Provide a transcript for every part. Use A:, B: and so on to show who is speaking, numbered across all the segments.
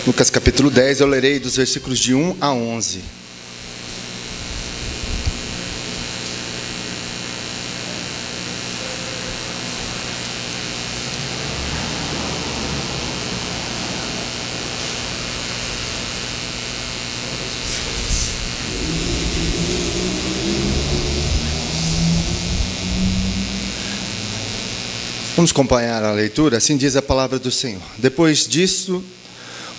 A: Lucas capítulo 10, eu lerei dos versículos de 1 a 11. Vamos acompanhar a leitura? Assim diz a palavra do Senhor. Depois disso,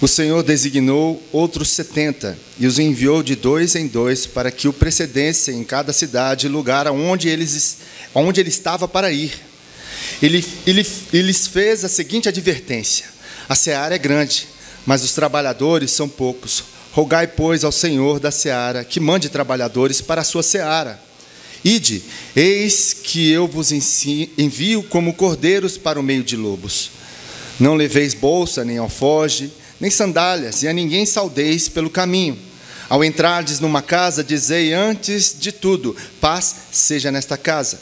A: o Senhor designou outros 70 e os enviou de 2 em 2 para que o precedessem em cada cidade, lugar onde ele estava para ir. Ele lhes fez a seguinte advertência: a seara é grande, mas os trabalhadores são poucos. Rogai, pois, ao Senhor da seara que mande trabalhadores para a sua seara. Ide, eis que eu vos envio como cordeiros para o meio de lobos. Não leveis bolsa, nem alforje, nem sandálias, e a ninguém saudeis pelo caminho. Ao entrardes numa casa, dizei antes de tudo: paz seja nesta casa.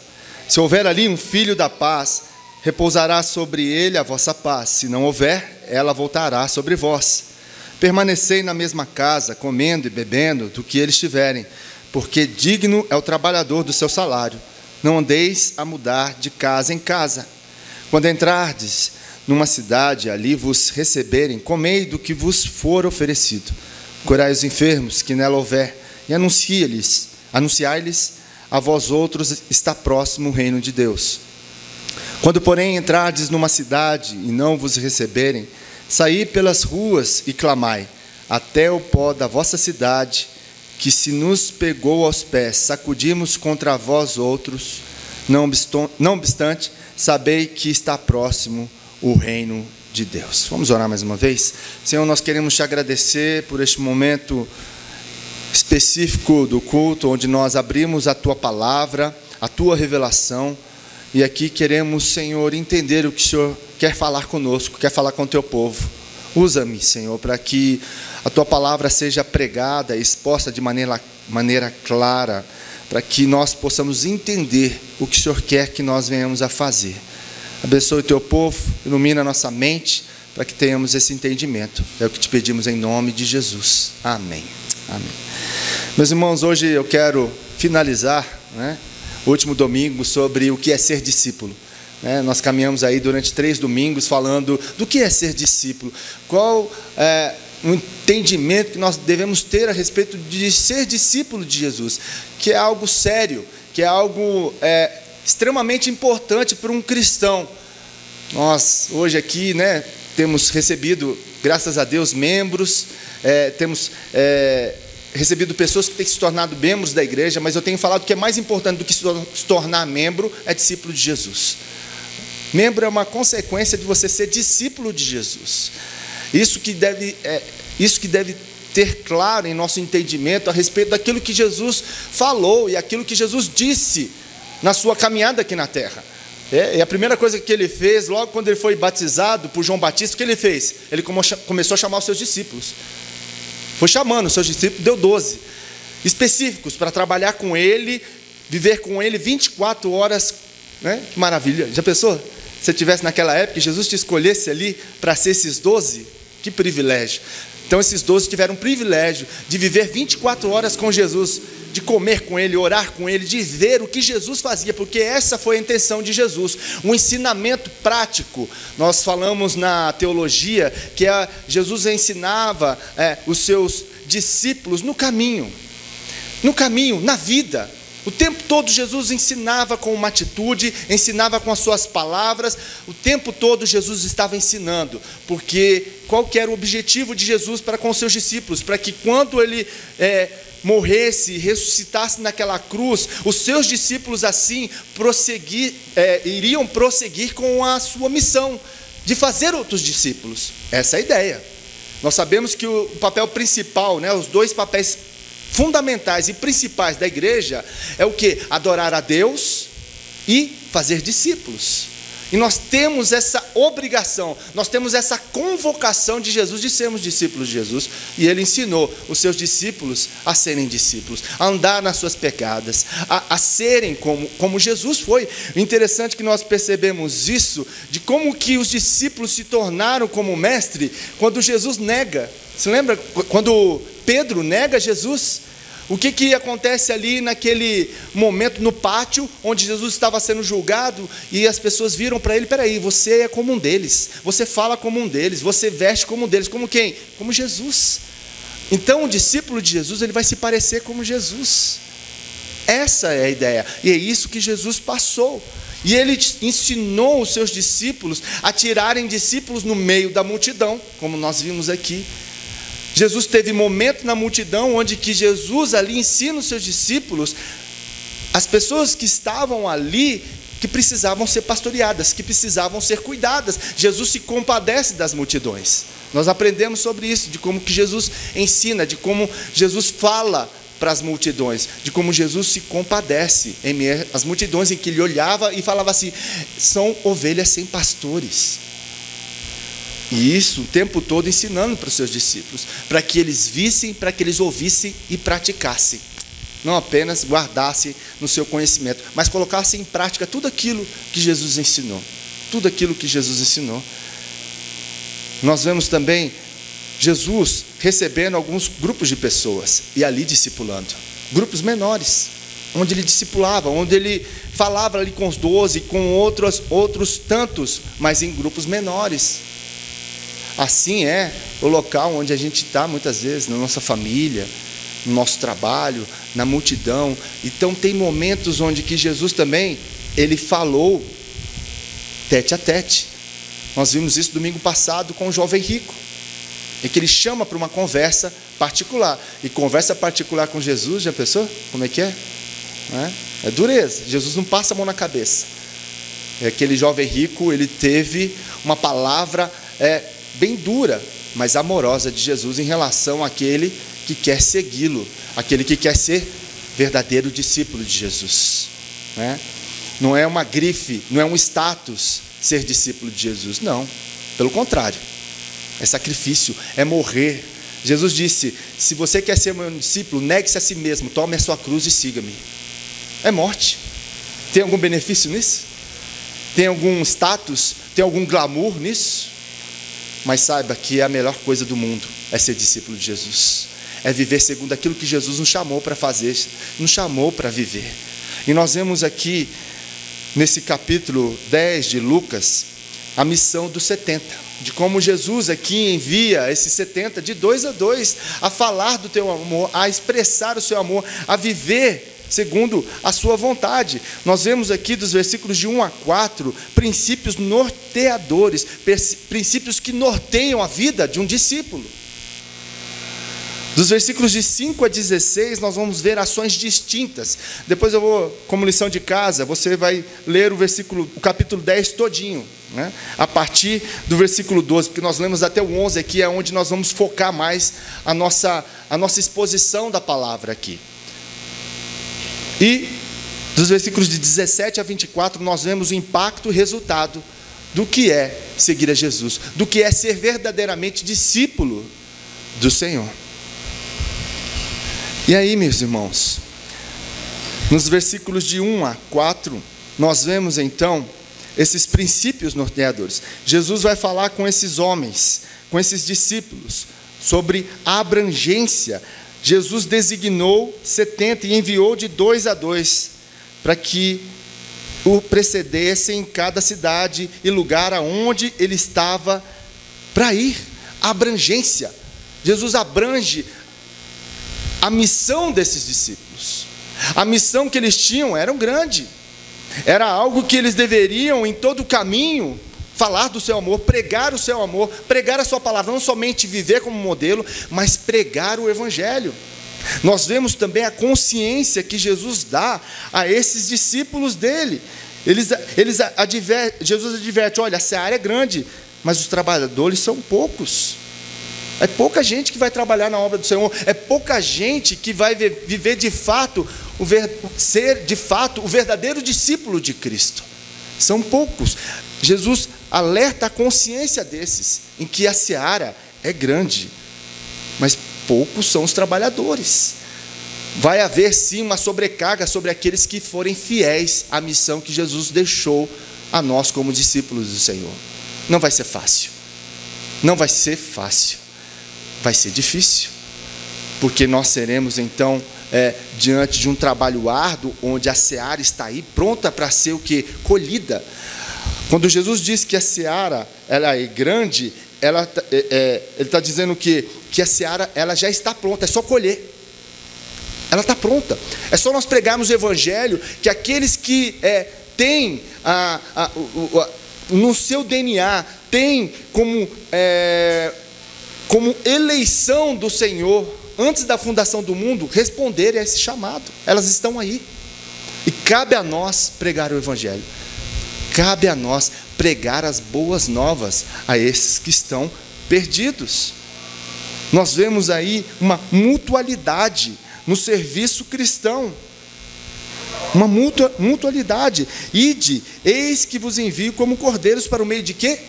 A: Se houver ali um filho da paz, repousará sobre ele a vossa paz. Se não houver, ela voltará sobre vós. Permanecei na mesma casa, comendo e bebendo do que eles tiverem, porque digno é o trabalhador do seu salário. Não andeis a mudar de casa em casa. Quando entrardes numa cidade, ali vos receberem, comei do que vos for oferecido. Curai os enfermos que nela houver, e anunciai-lhes, a vós outros está próximo o reino de Deus. Quando, porém, entrardes numa cidade e não vos receberem, saí pelas ruas e clamai, até o pó da vossa cidade, que se nos pegou aos pés, sacudimos contra vós outros. Não obstante, sabei que está próximo o reino de Deus. Vamos orar mais uma vez? Senhor, nós queremos te agradecer por este momento específico do culto, onde nós abrimos a tua palavra, a tua revelação, e aqui queremos, Senhor, entender o que o Senhor quer falar conosco, quer falar com o teu povo. Usa-me, Senhor, para que a tua palavra seja pregada, exposta de maneira clara, para que nós possamos entender o que o Senhor quer que nós venhamos a fazer. Abençoe o teu povo, ilumina a nossa mente, para que tenhamos esse entendimento. É o que te pedimos em nome de Jesus. Amém. Amém. Meus irmãos, hoje eu quero finalizar, o último domingo, sobre o que é ser discípulo. Nós caminhamos aí durante 3 domingos falando do que é ser discípulo. Qual é o entendimento que nós devemos ter a respeito de ser discípulo de Jesus, que é algo sério, que é algo extremamente importante para um cristão. Nós hoje aqui temos recebido, graças a Deus, membros, temos recebido pessoas que têm se tornado membros da igreja, mas eu tenho falado que é mais importante do que se tornar membro é discípulo de Jesus. Membro é uma consequência de você ser discípulo de Jesus. Isso que deve ter claro em nosso entendimento a respeito daquilo que Jesus falou e aquilo que Jesus disse na sua caminhada aqui na terra. E a primeira coisa que ele fez, logo quando ele foi batizado por João Batista, o que ele fez? Ele começou a chamar os seus discípulos. Foi chamando os seus discípulos, deu 12 específicos para trabalhar com ele, viver com ele 24 horas. Que maravilha. Já pensou? Se você estivesse naquela época e Jesus te escolhesse ali para ser esses 12, que privilégio. Então esses 12 tiveram o privilégio de viver 24 horas com Jesus, de comer com ele, orar com ele, de ver o que Jesus fazia, porque essa foi a intenção de Jesus, um ensinamento prático. Nós falamos na teologia que Jesus ensinava os seus discípulos no caminho, na vida. O tempo todo Jesus ensinava com uma atitude, ensinava com as suas palavras, o tempo todo Jesus estava ensinando, porque qual que era o objetivo de Jesus para com os seus discípulos? Para que quando ele morresse, ressuscitasse naquela cruz, os seus discípulos assim iriam prosseguir com a sua missão, de fazer outros discípulos. Essa é a ideia. Nós sabemos que o papel principal, os 2 papéis fundamentais e principais da igreja é o que? Adorar a Deus e fazer discípulos. E nós temos essa obrigação, nós temos essa convocação de Jesus de sermos discípulos de Jesus. E Ele ensinou os seus discípulos a serem discípulos, a andar nas suas pegadas, a serem como Jesus foi. O interessante é que nós percebemos isso, de como que os discípulos se tornaram como mestre, quando Jesus nega. Você lembra quando Pedro nega Jesus? O que acontece ali naquele momento no pátio, onde Jesus estava sendo julgado, e as pessoas viram para ele: peraí, você é como um deles, você fala como um deles, você veste como um deles, como quem? Como Jesus. Então o discípulo de Jesus, ele vai se parecer como Jesus. Essa é a ideia, e é isso que Jesus passou. E Ele ensinou os seus discípulos a tirarem discípulos no meio da multidão, como nós vimos aqui. Jesus teve momento na multidão onde que Jesus ali ensina os seus discípulos, as pessoas que estavam ali, que precisavam ser pastoreadas, que precisavam ser cuidadas. Jesus se compadece das multidões. Nós aprendemos sobre isso, de como que Jesus ensina, de como Jesus fala para as multidões, de como Jesus se compadece em meio às multidões, em que Ele olhava e falava assim: são ovelhas sem pastores. E isso o tempo todo ensinando para os seus discípulos, para que eles vissem, para que eles ouvissem e praticassem. Não apenas guardassem no seu conhecimento, mas colocassem em prática tudo aquilo que Jesus ensinou. Tudo aquilo que Jesus ensinou. Nós vemos também Jesus recebendo alguns grupos de pessoas e ali discipulando. Grupos menores, onde Ele discipulava, onde Ele falava ali com os 12, com outros tantos, mas em grupos menores. Assim é o local onde a gente está muitas vezes, na nossa família, no nosso trabalho, na multidão. Então tem momentos onde que Jesus também, Ele falou tete a tete. Nós vimos isso domingo passado com o jovem rico, em que ele chama para uma conversa particular. E conversa particular com Jesus, já pensou? Como é que é? É dureza. Jesus não passa a mão na cabeça. Aquele jovem rico, ele teve uma palavra bem dura, mas amorosa de Jesus em relação àquele que quer segui-lo, aquele que quer ser verdadeiro discípulo de Jesus. Não é uma grife, não é um status ser discípulo de Jesus, não, pelo contrário, é sacrifício, é morrer. Jesus disse: se você quer ser meu discípulo, negue-se a si mesmo, tome a sua cruz e siga-me. É morte. Tem algum benefício nisso? Tem algum status? Tem algum glamour nisso? Mas saiba que a melhor coisa do mundo é ser discípulo de Jesus, é viver segundo aquilo que Jesus nos chamou para fazer, nos chamou para viver. E nós vemos aqui, nesse capítulo 10 de Lucas, a missão dos 70, de como Jesus aqui envia esses 70 de 2 a 2, a falar do teu amor, a expressar o seu amor, a viver segundo a sua vontade. Nós vemos aqui dos versículos de 1 a 4, princípios norteadores, princípios que norteiam a vida de um discípulo. Dos versículos de 5 a 16, nós vamos ver ações distintas. Depois eu vou, como lição de casa, você vai ler o capítulo 10 todinho, a partir do versículo 12, porque nós lemos até o 11 aqui, é onde nós vamos focar mais a nossa exposição da palavra aqui. E dos versículos de 17 a 24, nós vemos o impacto e o resultado do que é seguir a Jesus, do que é ser verdadeiramente discípulo do Senhor. E aí, meus irmãos, nos versículos de 1 a 4, nós vemos então esses princípios norteadores. Jesus vai falar com esses homens, com esses discípulos, sobre a abrangência. Jesus designou 70 e enviou de 2 a 2 para que o precedessem em cada cidade e lugar aonde ele estava para ir. A abrangência. Jesus abrange a missão desses discípulos. A missão que eles tinham era grande. Era algo que eles deveriam, em todo o caminho, falar do seu amor, pregar o seu amor, pregar a sua palavra, não somente viver como modelo, mas pregar o evangelho. Nós vemos também a consciência que Jesus dá a esses discípulos dele. Jesus adverte: olha, a seara é grande, mas os trabalhadores são poucos. É pouca gente que vai trabalhar na obra do Senhor, é pouca gente que vai viver de fato, ser de fato o verdadeiro discípulo de Cristo. São poucos. Jesus alerta a consciência desses, em que a seara é grande, mas poucos são os trabalhadores. Vai haver sim uma sobrecarga sobre aqueles que forem fiéis à missão que Jesus deixou a nós como discípulos do Senhor. Não vai ser fácil. Não vai ser fácil. Vai ser difícil. Porque nós seremos então diante de um trabalho árduo, onde a seara está aí pronta para ser o quê? Colhida. Quando Jesus diz que a seara ela é grande, ele está dizendo que a seara ela já está pronta, é só colher. Ela está pronta. É só nós pregarmos o evangelho, que aqueles que têm no seu DNA, têm como eleição do Senhor, antes da fundação do mundo, responderem a esse chamado. Elas estão aí. E cabe a nós pregar o evangelho. Cabe a nós pregar as boas novas a esses que estão perdidos. Nós vemos aí uma mutualidade no serviço cristão. Uma mutualidade. Ide, eis que vos envio como cordeiros para o meio de quê?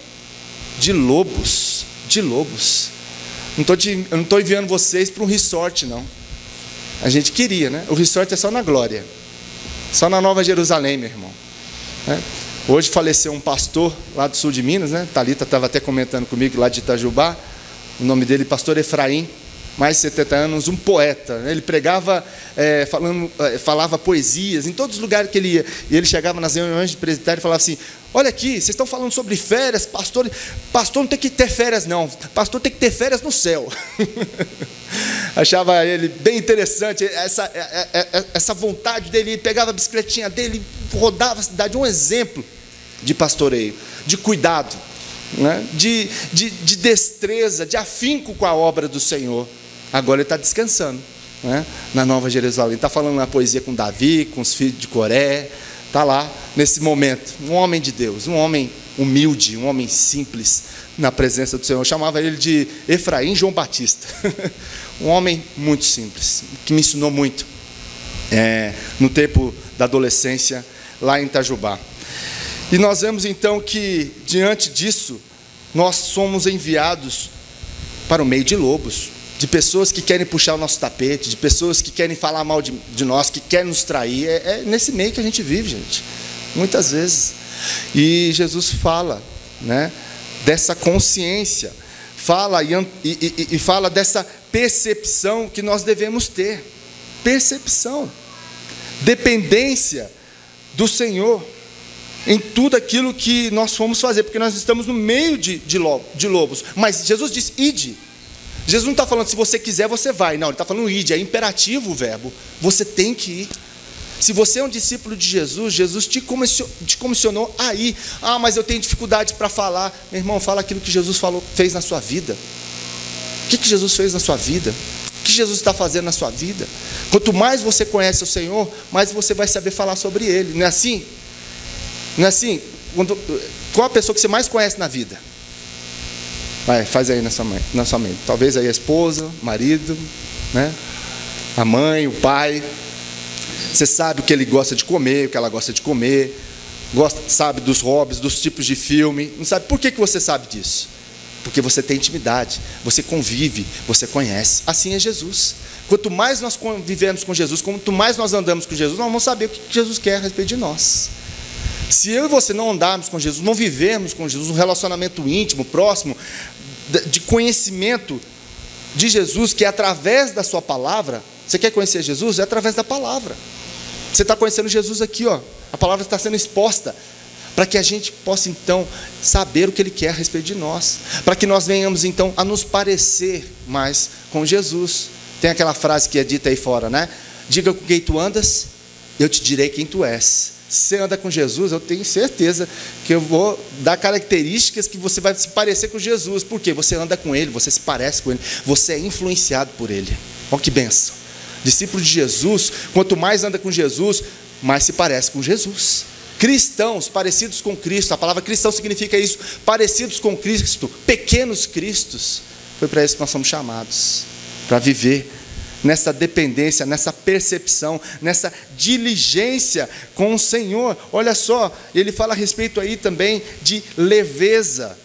A: De lobos. De lobos. Não estou enviando vocês para um resort, não. A gente queria, né? O resort é só na glória. Só na Nova Jerusalém, meu irmão. Hoje faleceu um pastor lá do sul de Minas, né? Thalita estava até comentando comigo lá de Itajubá. O nome dele, pastor Efraim, mais de 70 anos, um poeta. Ele pregava, falava poesias em todos os lugares que ele ia. E ele chegava nas reuniões de presbitério e falava assim: olha aqui, vocês estão falando sobre férias, pastor não tem que ter férias não, pastor tem que ter férias no céu. Achava ele bem interessante, essa vontade dele. Ele pegava a bicicletinha dele, rodava a cidade, um exemplo de pastoreio, de cuidado, né? de destreza, de afinco com a obra do Senhor. Agora ele está descansando, né? Na Nova Jerusalém, está falando na poesia com Davi, com os filhos de Coré, está lá nesse momento, um homem de Deus, um homem humilde, um homem simples na presença do Senhor. Eu chamava ele de Efraim João Batista. Um homem muito simples, que me ensinou muito no tempo da adolescência lá em Itajubá. E nós vemos então que diante disso nós somos enviados para o meio de lobos, de pessoas que querem puxar o nosso tapete, de pessoas que querem falar mal de nós, que querem nos trair. É nesse meio que a gente vive, gente, muitas vezes. E Jesus fala, né, dessa consciência, fala e fala dessa percepção que nós devemos ter. Percepção, dependência do Senhor em tudo aquilo que nós fomos fazer, porque nós estamos no meio de lobos. Mas Jesus disse: ide. Jesus não está falando se você quiser você vai, não, ele está falando ide, é imperativo o verbo, você tem que ir. Se você é um discípulo de Jesus, Jesus te comissionou a ir. Ah, mas eu tenho dificuldade para falar. Meu irmão, fala aquilo que Jesus fez na sua vida. O que Jesus fez na sua vida? O que Jesus está fazendo na sua vida? Quanto mais você conhece o Senhor, mais você vai saber falar sobre Ele. Não é assim? Não é assim? Qual a pessoa que você mais conhece na vida? Vai, faz aí na sua mente. Talvez aí a esposa, o marido, né? A mãe, o pai. Você sabe o que ele gosta de comer, o que ela gosta de comer, sabe dos hobbies, dos tipos de filme. Não sabe? Por que você sabe disso? Porque você tem intimidade, você convive, você conhece. Assim é Jesus. Quanto mais nós convivemos com Jesus, quanto mais nós andamos com Jesus, nós vamos saber o que Jesus quer a respeito de nós. Se eu e você não andarmos com Jesus, não vivermos com Jesus, um relacionamento íntimo, próximo, de conhecimento de Jesus, que é através da sua palavra. Você quer conhecer Jesus? É através da palavra. Você está conhecendo Jesus aqui, ó. A palavra está sendo exposta, para que a gente possa então saber o que Ele quer a respeito de nós, para que nós venhamos então a nos parecer mais com Jesus. Tem aquela frase que é dita aí fora, né? Diga com quem tu andas, eu te direi quem tu és. Se você anda com Jesus, eu tenho certeza que eu vou dar características que você vai se parecer com Jesus. Por quê? Você anda com Ele, você se parece com Ele, você é influenciado por Ele. Olha que bênção. Discípulo de Jesus, quanto mais anda com Jesus, mais se parece com Jesus. Cristãos, parecidos com Cristo. A palavra cristão significa isso, parecidos com Cristo, pequenos cristos. Foi para isso que nós somos chamados, para viver nessa dependência, nessa percepção, nessa diligência com o Senhor. Olha só, ele fala a respeito aí também de leveza.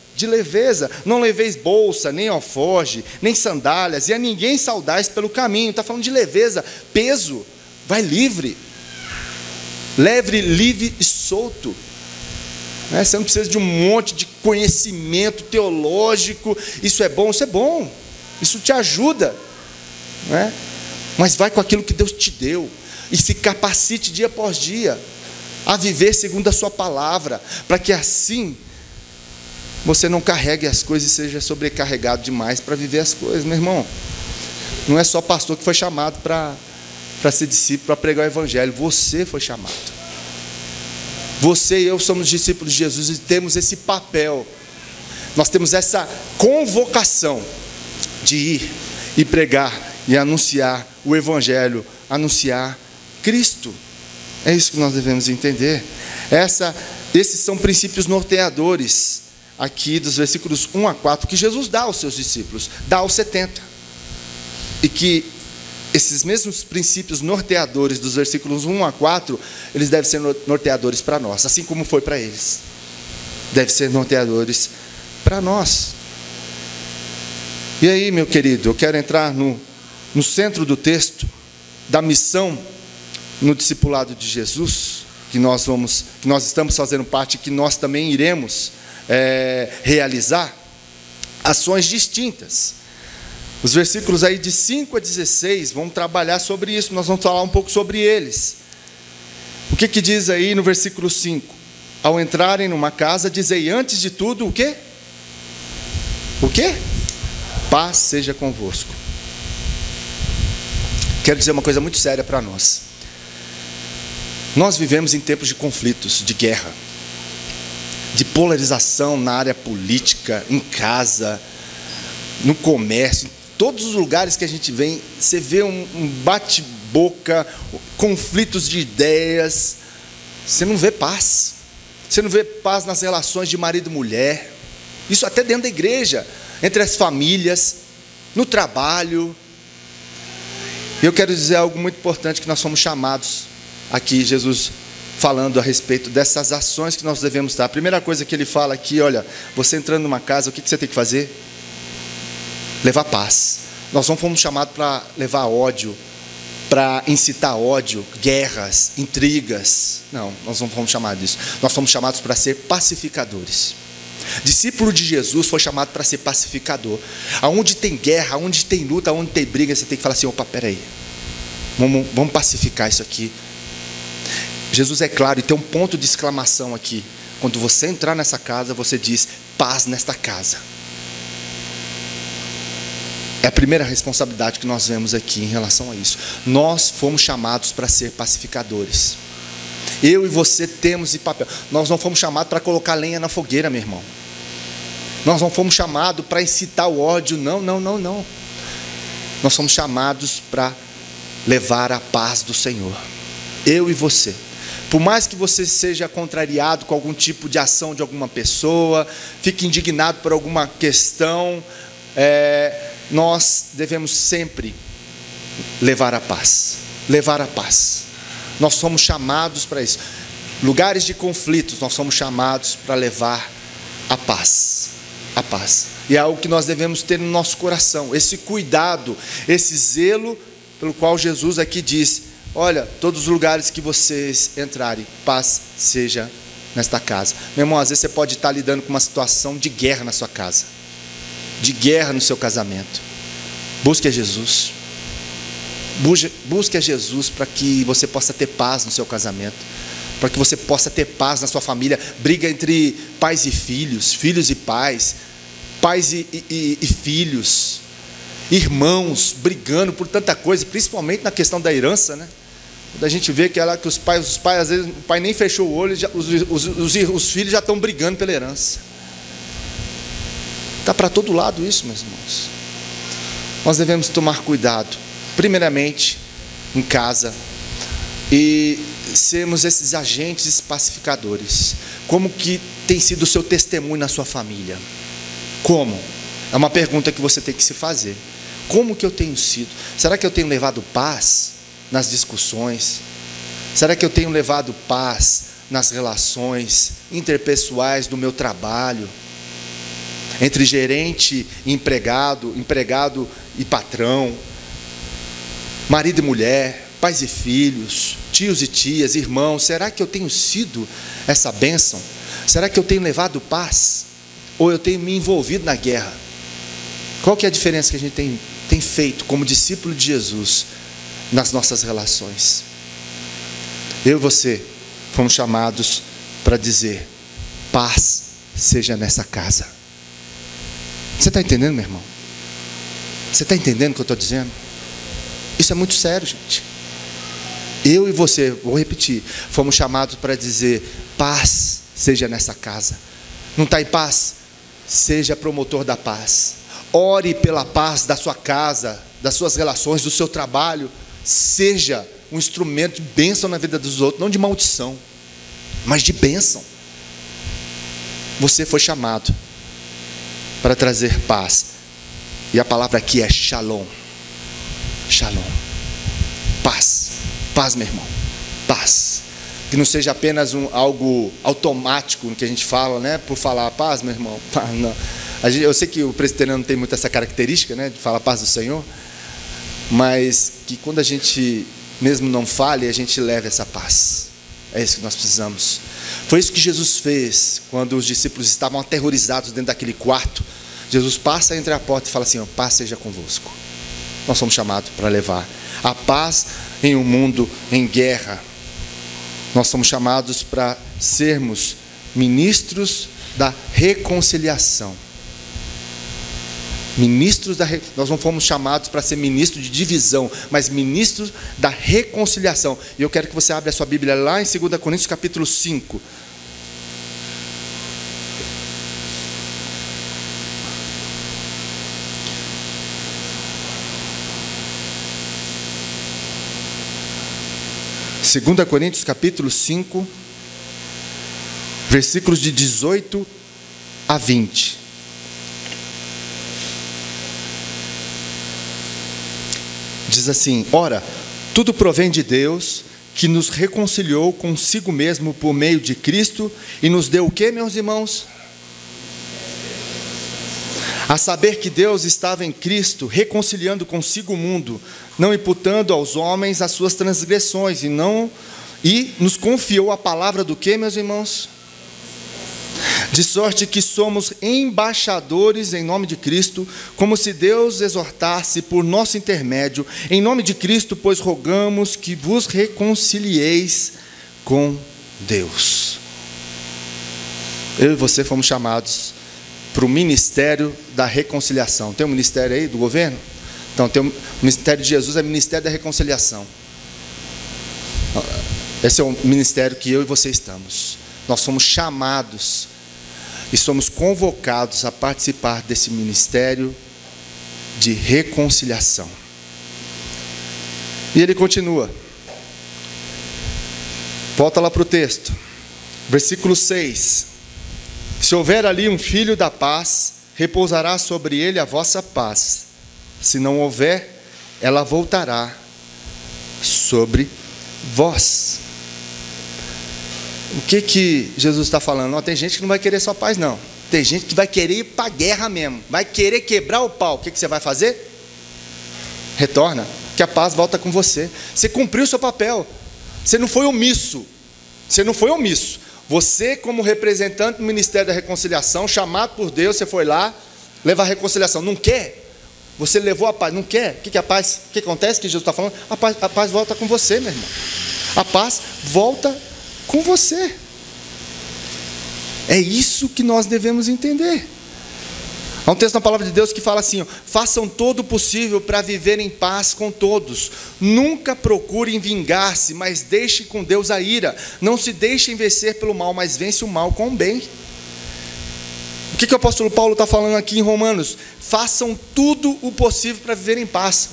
A: Não leveis bolsa, nem alforge, nem sandálias, e a ninguém saudais pelo caminho. Está falando de leveza, peso, vai livre, leve, livre e solto. Você não precisa de um monte de conhecimento teológico. Isso é bom, isso te ajuda, mas vai com aquilo que Deus te deu, e se capacite dia após dia a viver segundo a sua palavra, para que assim você não carregue as coisas e seja sobrecarregado demais para viver as coisas. Meu irmão, não é só pastor que foi chamado para ser discípulo, para pregar o evangelho. Você foi chamado. Você e eu somos discípulos de Jesus e temos esse papel. Nós temos essa convocação de ir e pregar e anunciar o evangelho, anunciar Cristo. É isso que nós devemos entender. Esses são princípios norteadores aqui dos versículos 1 a 4, que Jesus dá aos seus discípulos, dá aos 70. E que esses mesmos princípios norteadores dos versículos 1 a 4, eles devem ser norteadores para nós, assim como foi para eles. Devem ser norteadores para nós. E aí, meu querido, eu quero entrar no centro do texto, da missão no discipulado de Jesus, que nós estamos fazendo parte, que nós também iremos realizar ações distintas. Os versículos aí de 5 a 16 vão trabalhar sobre isso, nós vamos falar um pouco sobre eles. O que diz aí no versículo 5? Ao entrarem numa casa, dizei antes de tudo o quê? O quê? Paz seja convosco. Quero dizer uma coisa muito séria para nós. Nós vivemos em tempos de conflitos, de guerra, de polarização na área política, em casa, no comércio, em todos os lugares que a gente vem, você vê um bate-boca, conflitos de ideias, você não vê paz. Você não vê paz nas relações de marido e mulher, isso até dentro da igreja, entre as famílias, no trabalho. E eu quero dizer algo muito importante, que nós somos chamados aqui, Jesus falando a respeito dessas ações que nós devemos dar. A primeira coisa que ele fala aqui, olha, você entrando numa casa, o que você tem que fazer? Levar paz. Nós não fomos chamados para levar ódio, para incitar ódio, guerras, intrigas. Não, nós não fomos chamados disso. Nós fomos chamados para ser pacificadores. Discípulo de Jesus foi chamado para ser pacificador. Aonde tem guerra, aonde tem luta, aonde tem briga, você tem que falar assim, opa, peraí, vamos pacificar isso aqui. Jesus é claro, e tem um ponto de exclamação aqui. Quando você entrar nessa casa, você diz, paz nesta casa. É a primeira responsabilidade que nós vemos aqui em relação a isso. Nós fomos chamados para ser pacificadores. Eu e você temos esse papel. Nós não fomos chamados para colocar lenha na fogueira, meu irmão. Nós não fomos chamados para incitar o ódio, não. Nós somos chamados para levar a paz do Senhor. Eu e você. Por mais que você seja contrariado com algum tipo de ação de alguma pessoa, fique indignado por alguma questão, nós devemos sempre levar a paz. Levar a paz. Nós somos chamados para isso. Lugares de conflitos, nós somos chamados para levar a paz. A paz. E é algo que nós devemos ter no nosso coração. Esse cuidado, esse zelo pelo qual Jesus aqui diz, olha, todos os lugares que vocês entrarem, paz seja nesta casa. Meu irmão, às vezes você pode estar lidando com uma situação de guerra na sua casa, de guerra no seu casamento. Busque a Jesus. Busque a Jesus para que você possa ter paz no seu casamento, para que você possa ter paz na sua família. Briga entre pais e filhos, filhos e pais, pais e filhos, irmãos brigando por tanta coisa, principalmente na questão da herança, né? Quando a gente vê que os pais às vezes, o pai nem fechou o olho, os filhos já estão brigando pela herança. Está para todo lado isso, meus irmãos. Nós devemos tomar cuidado, primeiramente em casa, e sermos esses agentes pacificadores. Como que tem sido o seu testemunho na sua família? Como? É uma pergunta que você tem que se fazer. Como que eu tenho sido? Será que eu tenho levado paz nas discussões? Será que eu tenho levado paz nas relações interpessoais do meu trabalho? Entre gerente e empregado, empregado e patrão, marido e mulher, pais e filhos, tios e tias, irmãos. Será que eu tenho sido essa bênção? Será que eu tenho levado paz? Ou eu tenho me envolvido na guerra? Qual que é a diferença que a gente tem feito como discípulo de Jesus nas nossas relações? Eu e você fomos chamados para dizer: paz seja nessa casa. Você está entendendo, meu irmão? Você está entendendo o que eu estou dizendo? Isso é muito sério, gente. Eu e você, vou repetir, fomos chamados para dizer: paz seja nessa casa. Não está em paz? Seja promotor da paz. Ore pela paz da sua casa, das suas relações, do seu trabalho. Seja um instrumento de bênção na vida dos outros, não de maldição, mas de bênção. Você foi chamado para trazer paz. E a palavra aqui é shalom. Shalom. Paz. Paz, meu irmão. Paz. Que não seja apenas algo automático no que a gente fala, né? Por falar paz, meu irmão. Não. Eu sei que o presbiteriano não tem muito essa característica, né? De falar paz do Senhor. Mas que quando a gente mesmo não fale, a gente leve essa paz. É isso que nós precisamos. Foi isso que Jesus fez quando os discípulos estavam aterrorizados dentro daquele quarto. Jesus passa entre a porta e fala assim: ó, paz seja convosco. Nós somos chamados para levar a paz em um mundo em guerra. Nós somos chamados para sermos ministros da reconciliação. Nós não fomos chamados para ser ministros de divisão, mas ministros da reconciliação. E eu quero que você abra a sua Bíblia lá em 2 Coríntios capítulo 5. Segunda Coríntios capítulo 5, versículos de 18 a 20. Diz assim: ora, tudo provém de Deus, que nos reconciliou consigo mesmo por meio de Cristo, e nos deu o que, meus irmãos? A saber que Deus estava em Cristo, reconciliando consigo o mundo, não imputando aos homens as suas transgressões, e nos confiou a palavra do que, meus irmãos? De sorte que somos embaixadores em nome de Cristo, como se Deus exortasse por nosso intermédio. Em nome de Cristo, pois rogamos que vos reconcilieis com Deus. Eu e você fomos chamados para o ministério da reconciliação. Tem um ministério aí do governo? Então, tem o ministério de Jesus, é o ministério da reconciliação. Esse é o ministério que eu e você estamos. Nós somos chamados e somos convocados a participar desse ministério de reconciliação. E ele continua. Volta lá para o texto. Versículo 6. Se houver ali um filho da paz, repousará sobre ele a vossa paz. Se não houver, ela voltará sobre vós. O que Jesus está falando? Não, tem gente que não vai querer só paz, não. Tem gente que vai querer ir para a guerra mesmo. Vai querer quebrar o pau. O que você vai fazer? Retorna, que a paz volta com você. Você cumpriu o seu papel. Você não foi omisso. Você não foi omisso. Você, como representante do Ministério da Reconciliação, chamado por Deus, você foi lá levar a reconciliação. Não quer? Você levou a paz. Não quer? O que é a paz? O que acontece que Jesus está falando? A paz volta com você, meu irmão. A paz volta com você. É isso que nós devemos entender. Há um texto na palavra de Deus que fala assim: ó, façam todo o possível para viver em paz com todos. Nunca procurem vingar-se, mas deixem com Deus a ira. Não se deixem vencer pelo mal, mas vence o mal com o bem. O que o apóstolo Paulo está falando aqui em Romanos? Façam tudo o possível para viver em paz.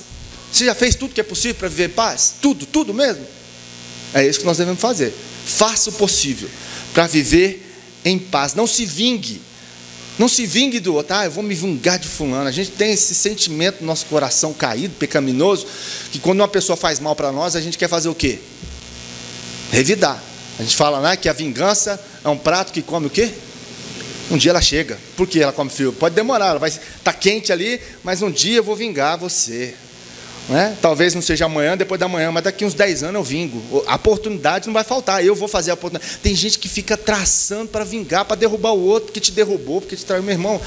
A: Você já fez tudo que é possível para viver em paz? Tudo mesmo? É isso que nós devemos fazer. Faça o possível para viver em paz. Não se vingue. Não se vingue do outro. Eu vou me vingar de fulano. A gente tem esse sentimento no nosso coração caído, pecaminoso, que quando uma pessoa faz mal para nós, a gente quer fazer o quê? Revidar. A gente fala, né, que a vingança é um prato que come o quê? Um dia ela chega. Por que ela come frio? Pode demorar, ela vai estar quente ali, mas um dia eu vou vingar você. Né? Talvez não seja amanhã, depois da manhã, mas daqui uns 10 anos eu vingo. A oportunidade não vai faltar, eu vou fazer a oportunidade. Tem gente que fica traçando para vingar, para derrubar o outro que te derrubou, porque te traiu. Meu irmão,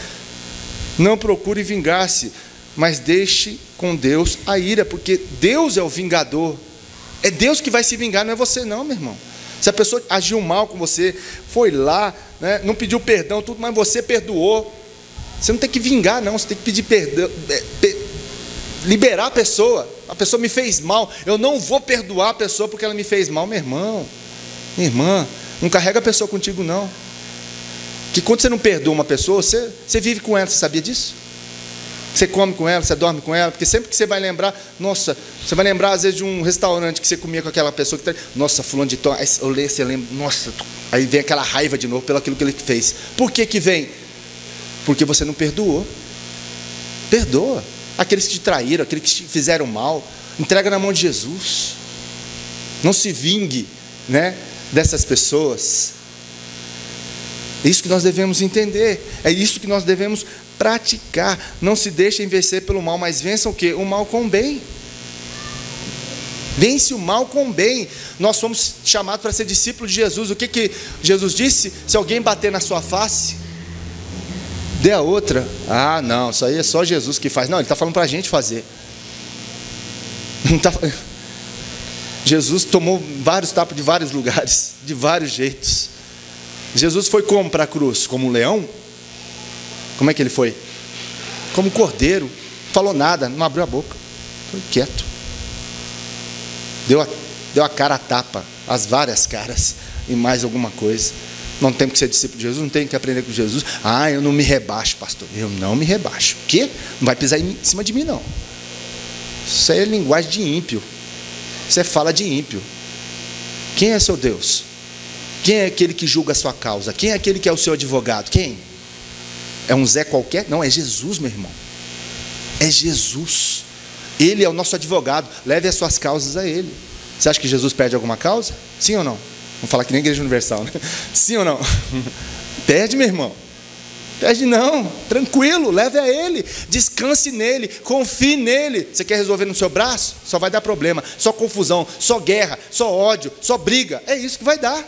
A: não procure vingar-se, mas deixe com Deus a ira, porque Deus é o vingador. É Deus que vai se vingar, não é você não, meu irmão. Se a pessoa agiu mal com você, foi lá, né, não pediu perdão, tudo, mas você perdoou. Você não tem que vingar, não. Você tem que pedir perdão, liberar a pessoa me fez mal. Eu não vou perdoar a pessoa porque ela me fez mal, meu irmão. Minha irmã, não carrega a pessoa contigo, não. Que quando você não perdoa uma pessoa, você vive com ela, você sabia disso? Você come com ela, você dorme com ela, porque sempre que você vai lembrar, nossa, você vai lembrar às vezes de um restaurante que você comia com aquela pessoa que nossa, fulano de tal, aí eu leio, você lembra, nossa, aí vem aquela raiva de novo pelo aquilo que ele fez. Por que vem? Porque você não perdoou. Perdoa. Aqueles que te traíram, aqueles que te fizeram mal, entrega na mão de Jesus. Não se vingue, né, dessas pessoas. É isso que nós devemos entender. É isso que nós devemos praticar. Não se deixem vencer pelo mal, mas vençam o quê? O mal com o bem. Vence o mal com o bem. Nós fomos chamados para ser discípulos de Jesus. O que Jesus disse? Se alguém bater na sua face, dê a outra. Não, isso aí é só Jesus que faz. Não, ele está falando para a gente fazer. Não tá... Jesus tomou vários tapas de vários lugares, de vários jeitos. Jesus foi como para a cruz? Como um leão? Como é que ele foi? Como um cordeiro. Não falou nada, não abriu a boca. Foi quieto. Deu a cara a tapa, as várias caras e mais alguma coisa. Não temos que ser discípulo de Jesus, não tem que aprender com Jesus. Eu não me rebaixo, pastor. Eu não me rebaixo. O quê? Não vai pisar em cima de mim, não. Isso é linguagem de ímpio. Isso é fala de ímpio. Quem é seu Deus? Quem é aquele que julga a sua causa? Quem é aquele que é o seu advogado? Quem? É um Zé qualquer? Não, é Jesus, meu irmão. É Jesus. Ele é o nosso advogado. Leve as suas causas a Ele. Você acha que Jesus perde alguma causa? Sim ou não? Vamos falar que nem Igreja Universal, né? Sim ou não? Perde, meu irmão. Perde não. Tranquilo, leve a Ele. Descanse nele. Confie nele. Você quer resolver no seu braço? Só vai dar problema. Só confusão, só guerra, só ódio, só briga. É isso que vai dar.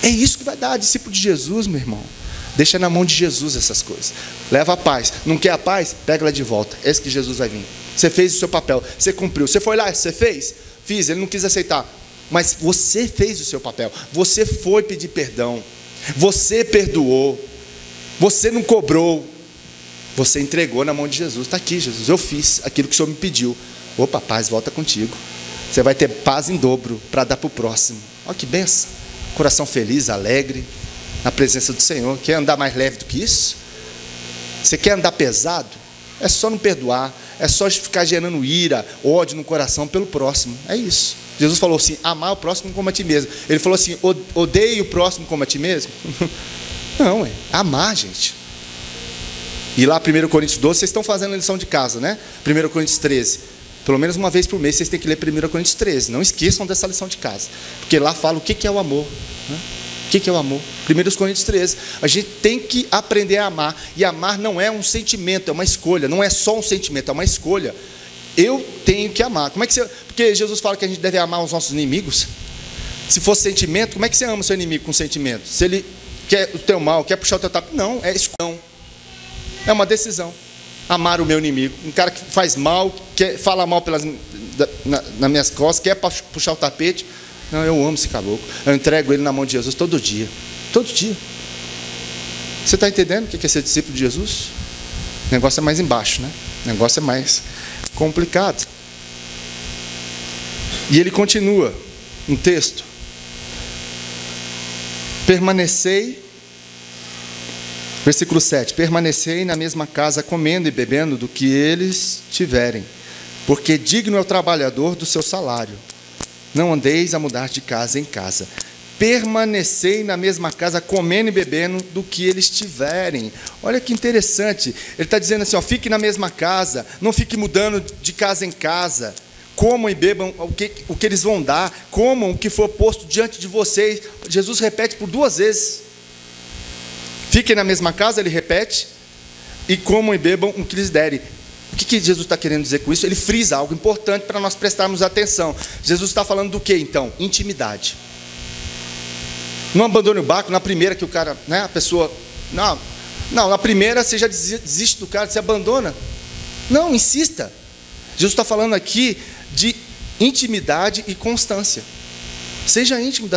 A: É isso que vai dar. Discípulo de Jesus, meu irmão. Deixa na mão de Jesus essas coisas. Leva a paz. Não quer a paz? Pega ela de volta. É esse que Jesus vai vir. Você fez o seu papel. Você cumpriu. Você foi lá, você fez? Fiz. Ele não quis aceitar. Mas você fez o seu papel. Você foi pedir perdão. Você perdoou. Você não cobrou. Você entregou na mão de Jesus. Está aqui, Jesus. Eu fiz aquilo que o Senhor me pediu. Opa, paz, volta contigo. Você vai ter paz em dobro para dar para o próximo. Olha que benção. Coração feliz, alegre, na presença do Senhor. Quer andar mais leve do que isso? Você quer andar pesado? É só não perdoar. É só ficar gerando ira, ódio no coração pelo próximo. É isso. Jesus falou assim, amar o próximo como a ti mesmo. Ele falou assim, odeie o próximo como a ti mesmo. Não, amar, gente. E lá 1 Coríntios 12, vocês estão fazendo a lição de casa, né? 1 Coríntios 13. Pelo menos uma vez por mês vocês têm que ler 1 Coríntios 13. Não esqueçam dessa lição de casa. Porque lá fala o que é o amor, né? O que é o amor? 1 Coríntios 13. A gente tem que aprender a amar. E amar não é um sentimento, é uma escolha. Não é só um sentimento, é uma escolha. Eu tenho que amar. Como é que você... Porque Jesus fala que a gente deve amar os nossos inimigos. Se fosse sentimento, como é que você ama o seu inimigo com sentimento? Se ele quer o teu mal, quer puxar o teu tapete, não, é escolha. É uma decisão. Amar o meu inimigo. Um cara que faz mal, fala mal nas minhas costas, quer puxar o tapete. Não, eu amo esse caboclo. Eu entrego ele na mão de Jesus todo dia. Todo dia. Você está entendendo o que é ser discípulo de Jesus? O negócio é mais embaixo, né? O negócio é mais complicado. E ele continua no texto. Permanecei, versículo 7, permanecei na mesma casa, comendo e bebendo do que eles tiverem, porque digno é o trabalhador do seu salário. Não andeis a mudar de casa em casa. permanecei na mesma casa, comendo e bebendo do que eles tiverem. Olha que interessante. Ele está dizendo assim, ó, fique na mesma casa, não fique mudando de casa em casa. Comam e bebam o que eles vão dar, comam o que for posto diante de vocês. Jesus repete por 2 vezes. Fiquem na mesma casa, ele repete, e comam e bebam o que lhes derem. O que Jesus está querendo dizer com isso? Ele frisa algo importante para nós prestarmos atenção. Jesus está falando do que então? Intimidade. Não abandone o barco na primeira que o cara, né, a pessoa, não, na primeira você já desiste do cara, você abandona. Não, insista. Jesus está falando aqui de intimidade e constância. Seja íntimo,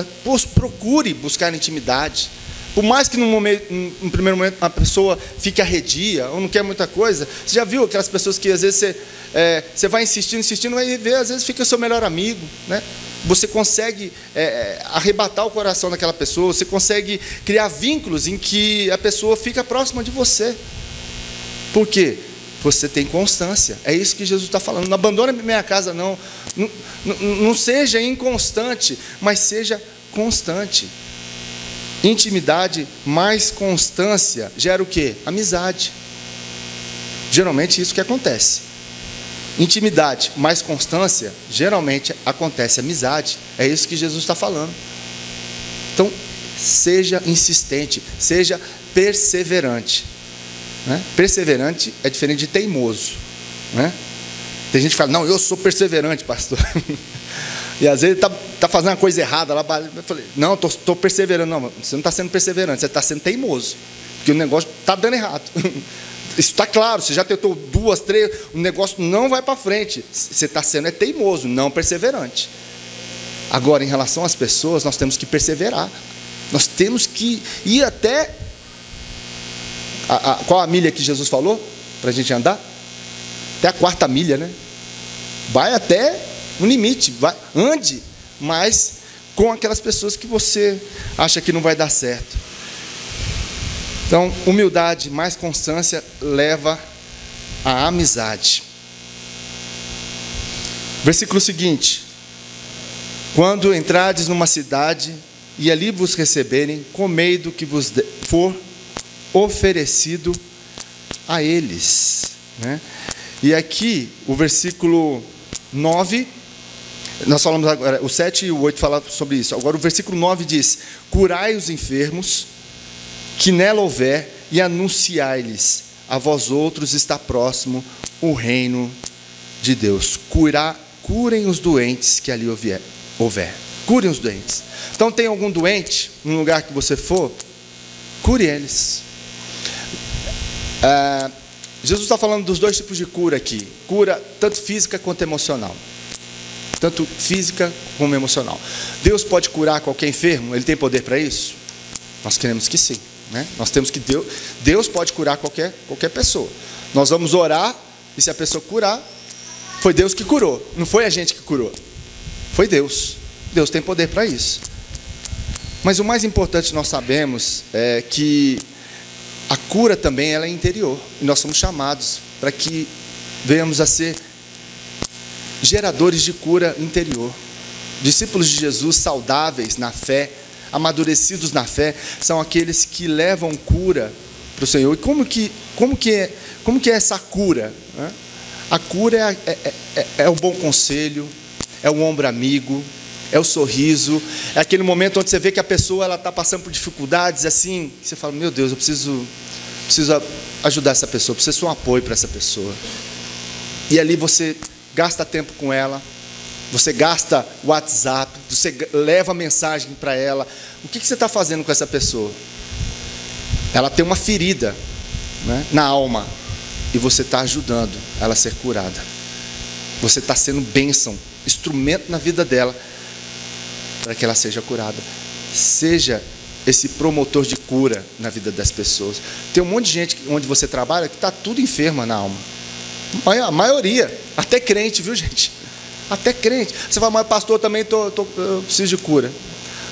A: procure buscar intimidade. Por mais que num primeiro momento a pessoa fique arredia ou não quer muita coisa, você já viu aquelas pessoas que às vezes você vai insistindo, vai ver, às vezes fica o seu melhor amigo, né? Você consegue arrebatar o coração daquela pessoa, você consegue criar vínculos em que a pessoa fica próxima de você. Por quê? Você tem constância. É isso que Jesus está falando. Não abandone minha casa, não. Não seja inconstante, mas seja constante. Intimidade mais constância gera o quê? Amizade. Geralmente isso que acontece. Intimidade mais constância, geralmente acontece amizade. É isso que Jesus está falando. Então, seja insistente, seja perseverante. Né? Perseverante é diferente de teimoso. Né? Tem gente que fala, não, eu sou perseverante, pastor. E às vezes está fazendo uma coisa errada lá. Eu falei, não, estou perseverando. Não, você não está sendo perseverante, você está sendo teimoso. Porque o negócio está dando errado. Isso está claro, você já tentou 2, 3, o negócio não vai para frente. Você está sendo teimoso, não perseverante. Agora, em relação às pessoas, nós temos que perseverar. Nós temos que ir até... qual a milha que Jesus falou para a gente andar? Até a 4ª milha, né? Vai até um limite, ande, mas com aquelas pessoas que você acha que não vai dar certo. Então, humildade mais constância leva à amizade. Versículo seguinte: quando entrardes numa cidade e ali vos receberem, comei do que vos for oferecido a eles. Né? E aqui, o versículo 9, nós falamos agora, o 7 e o 8 falam sobre isso. Agora o versículo 9 diz: curai os enfermos que nela houver, e anunciai-lhes, a vós outros está próximo o reino de Deus. Curem os doentes que ali houver. Curem os doentes. Então tem algum doente, no lugar que você for, cure eles. Jesus está falando dos 2 tipos de cura aqui. Cura tanto física quanto emocional. Tanto física como emocional. Deus pode curar qualquer enfermo? Ele tem poder para isso? Nós queremos que sim. Né? Nós temos que Deus pode curar qualquer pessoa. Nós vamos orar, e se a pessoa curar, foi Deus que curou, não foi a gente que curou, foi Deus. Deus tem poder para isso. Mas o mais importante nós sabemos é que a cura também ela é interior, e nós somos chamados para que venhamos a ser geradores de cura interior. Discípulos de Jesus saudáveis na fé, amadurecidos na fé, são aqueles que levam cura para o Senhor. E como que é essa cura? A cura é o bom conselho, é o ombro amigo, é o sorriso, é aquele momento onde você vê que a pessoa está passando por dificuldades, assim, você fala, meu Deus, eu preciso ajudar essa pessoa, preciso ser um apoio para essa pessoa. E ali você gasta tempo com ela, você gasta WhatsApp, você leva mensagem para ela. O que você está fazendo com essa pessoa? Ela tem uma ferida, né, na alma, e você está ajudando ela a ser curada. Você está sendo bênção, instrumento na vida dela, para que ela seja curada. Seja esse promotor de cura na vida das pessoas. Tem um monte de gente onde você trabalha que está tudo enferma na alma. A maioria, até crente, viu, gente? Até crente. Você fala, mas pastor, também eu preciso de cura.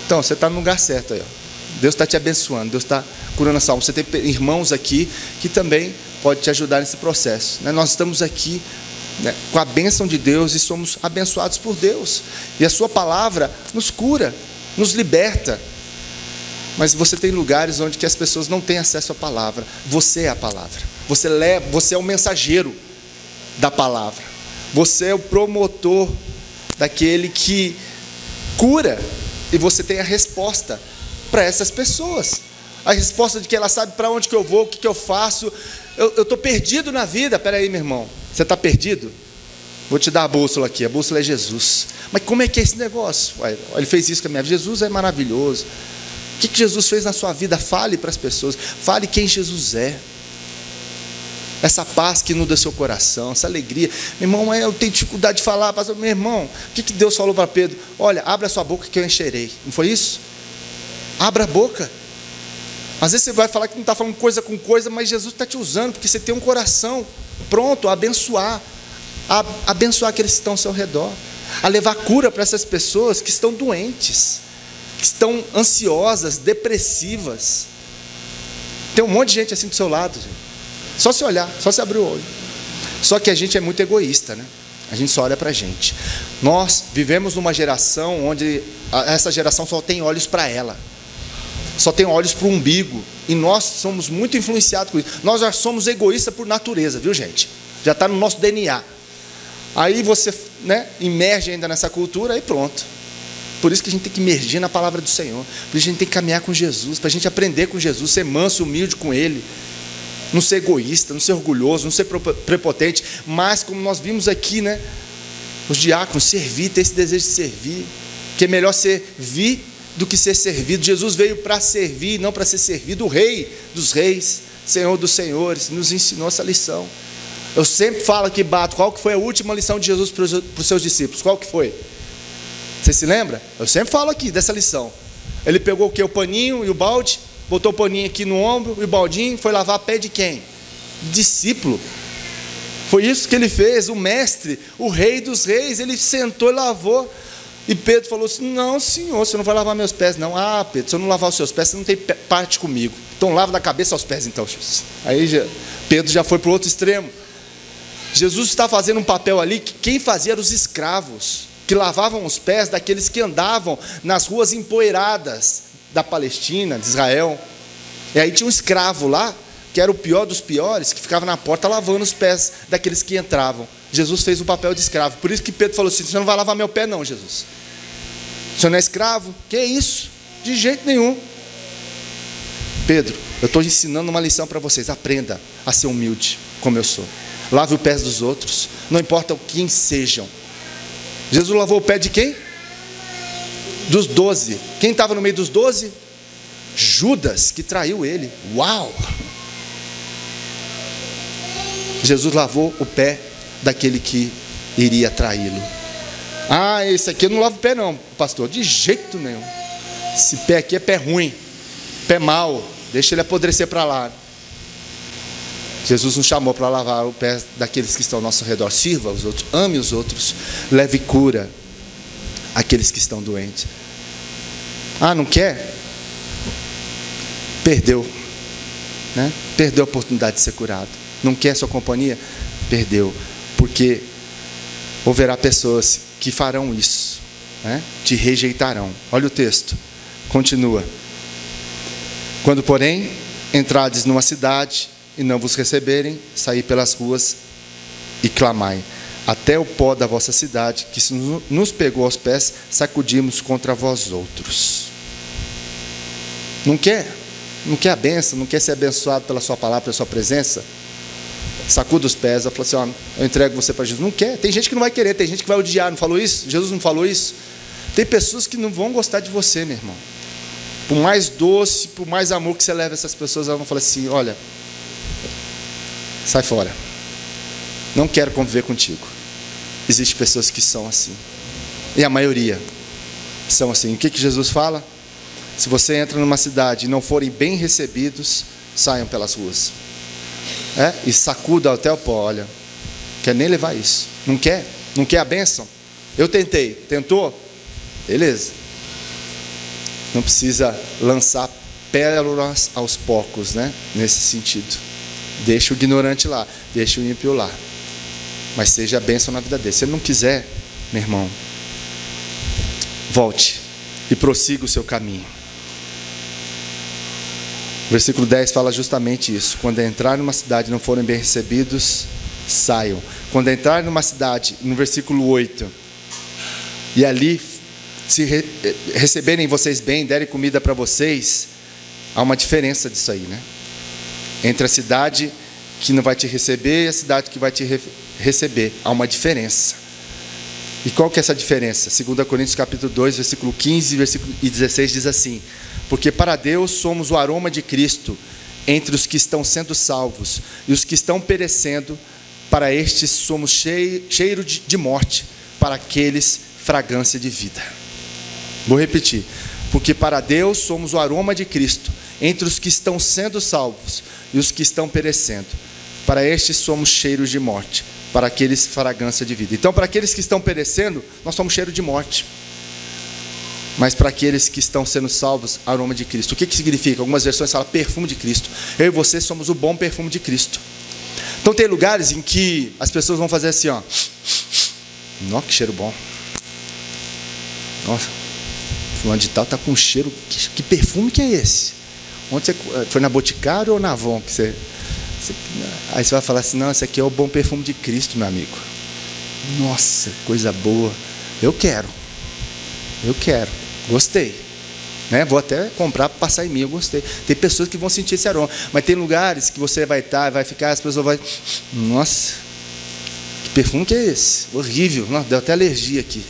A: Então, você está no lugar certo aí. Ó. Deus está te abençoando, Deus está curando a sua alma. Você tem irmãos aqui que também podem te ajudar nesse processo. Né? Nós estamos aqui, né, com a bênção de Deus e somos abençoados por Deus. E a sua palavra nos cura. nos liberta. Mas você tem lugares onde que as pessoas não têm acesso à palavra. Você é a palavra. Você é o mensageiro da palavra. Você é o promotor daquele que cura. E você tem a resposta para essas pessoas. A resposta de que ela sabe para onde que eu vou, o que eu faço. Eu estou perdido na vida. Espera aí, meu irmão. Você está perdido? Vou te dar a bússola aqui. A bússola é Jesus. Mas como é que é esse negócio? Ele fez isso com a minha vida. Jesus é maravilhoso. O que Jesus fez na sua vida? Fale para as pessoas. Fale quem Jesus é. Essa paz que inunda seu coração, essa alegria. Meu irmão, eu tenho dificuldade de falar. Pastor, meu irmão, o que Deus falou para Pedro? Olha, abre a sua boca que eu encherei. Não foi isso? Abra a boca. Às vezes você vai falar que não está falando coisa com coisa, mas Jesus está te usando, porque você tem um coração pronto a abençoar. A abençoar aqueles que estão ao seu redor. A levar cura para essas pessoas que estão doentes, que estão ansiosas, depressivas. Tem um monte de gente assim do seu lado, gente. Só se olhar, só se abrir o olho. Só que a gente é muito egoísta, né? A gente só olha para a gente. Nós vivemos numa geração onde essa geração só tem olhos para ela. Só tem olhos para o umbigo. E nós somos muito influenciados com isso. Nós já somos egoístas por natureza, viu, gente? Já está no nosso DNA. Aí você, né, imerge ainda nessa cultura e pronto. Por isso que a gente tem que emergir na palavra do Senhor. Por isso que a gente tem que caminhar com Jesus, para a gente aprender com Jesus, ser manso, humilde com Ele. Não ser egoísta, não ser orgulhoso, não ser prepotente. Mas como nós vimos aqui, né, os diáconos, servir, ter esse desejo de servir. Que é melhor servir do que ser servido. Jesus veio para servir, não para ser servido. O Rei dos reis, Senhor dos senhores, nos ensinou essa lição. Eu sempre falo aqui, bato, qual que foi a última lição de Jesus para os seus discípulos? Qual que foi? Você se lembra? Eu sempre falo aqui dessa lição. Ele pegou o quê? O paninho e o balde, botou o paninho aqui no ombro e o baldinho, foi lavar a pé de quem? Discípulo. Foi isso que ele fez, o mestre, o Rei dos reis. Ele sentou e lavou. E Pedro falou assim: não, Senhor, você não vai lavar meus pés, não. Ah, Pedro, se eu não lavar os seus pés, você não tem parte comigo. Então lava da cabeça aos pés, então. Aí Pedro já foi para o outro extremo. Jesus está fazendo um papel ali que quem fazia eram os escravos, que lavavam os pés daqueles que andavam nas ruas empoeiradas da Palestina, de Israel. E aí tinha um escravo lá, que era o pior dos piores, que ficava na porta lavando os pés daqueles que entravam. Jesus fez o papel de escravo. Por isso que Pedro falou assim: você não vai lavar meu pé não, Jesus. O senhor não é escravo? Que é isso? De jeito nenhum. Pedro, eu estou ensinando uma lição para vocês. Aprenda a ser humilde, como eu sou. Lave os pés dos outros, não importa quem sejam. Jesus lavou o pé de quem? Dos 12. Quem estava no meio dos 12? Judas, que traiu ele. Uau! Jesus lavou o pé daquele que iria traí-lo. Ah, esse aqui eu não lavo o pé não, pastor. De jeito nenhum. Esse pé aqui é pé ruim, pé mau. Deixa ele apodrecer para lá. Jesus nos chamou para lavar o pé daqueles que estão ao nosso redor. Sirva os outros, ame os outros, leve cura àqueles que estão doentes. Ah, não quer? Perdeu, né? Perdeu a oportunidade de ser curado. Não quer sua companhia? Perdeu, porque haverá pessoas que farão isso, né? Te rejeitarão. Olha o texto, continua. Quando, porém, entrardes numa cidade e não vos receberem, saí pelas ruas e clamai: até o pó da vossa cidade, que se nos pegou aos pés, sacudimos contra vós outros. Não quer? Não quer a bênção? Não quer ser abençoado pela sua palavra, pela sua presença? Sacuda os pés, ela falou assim: ó, eu entrego você para Jesus. Não quer? Tem gente que não vai querer, tem gente que vai odiar. Não falou isso? Jesus não falou isso? Tem pessoas que não vão gostar de você, meu irmão. Por mais doce, por mais amor que você leva essas pessoas, elas vão falar assim: olha, sai fora, não quero conviver contigo. Existem pessoas que são assim, e a maioria são assim. O que Jesus fala? Se você entra numa cidade e não forem bem recebidos, saiam pelas ruas, e sacuda até o pó. Olha, quer nem levar isso, não quer? Não quer a bênção? Eu tentei, tentou? Beleza. Não precisa lançar pérolas aos porcos, né? Nesse sentido. Deixa o ignorante lá, deixa o ímpio lá, mas seja a bênção na vida dele. Se ele não quiser, meu irmão, volte e prossiga o seu caminho. O versículo 10 fala justamente isso. Quando entrar numa cidade e não forem bem recebidos, saiam. Quando entrar numa cidade, no versículo 8, e ali se receberem vocês bem, derem comida para vocês, há uma diferença disso aí, né? Entre a cidade que não vai te receber e a cidade que vai te receber. Há uma diferença. E qual que é essa diferença? 2 Coríntios capítulo 2, versículo 15 e 16 diz assim: porque para Deus somos o aroma de Cristo entre os que estão sendo salvos e os que estão perecendo, para estes somos cheiro de morte, para aqueles fragrância de vida. Vou repetir. Porque para Deus somos o aroma de Cristo entre os que estão sendo salvos e os que estão perecendo, para estes somos cheiros de morte, para aqueles fragrância de vida. Então, para aqueles que estão perecendo, nós somos cheiro de morte. Mas para aqueles que estão sendo salvos, aroma de Cristo. O que significa? Algumas versões falam perfume de Cristo. Eu e você somos o bom perfume de Cristo. Então tem lugares em que as pessoas vão fazer assim, ó. Nossa, que cheiro bom. Nossa, fulano de tal está com um cheiro. Que perfume que é esse? Onde você foi, na Boticário ou na Avon? Aí você vai falar assim, não, esse aqui é o bom perfume de Cristo, meu amigo. Nossa, coisa boa. Eu quero. Gostei. Né? Vou até comprar para passar em mim, eu gostei. Tem pessoas que vão sentir esse aroma. Mas tem lugares que você vai estar, vai ficar, as pessoas vão... Nossa, que perfume que é esse? Horrível. Não, deu até alergia aqui.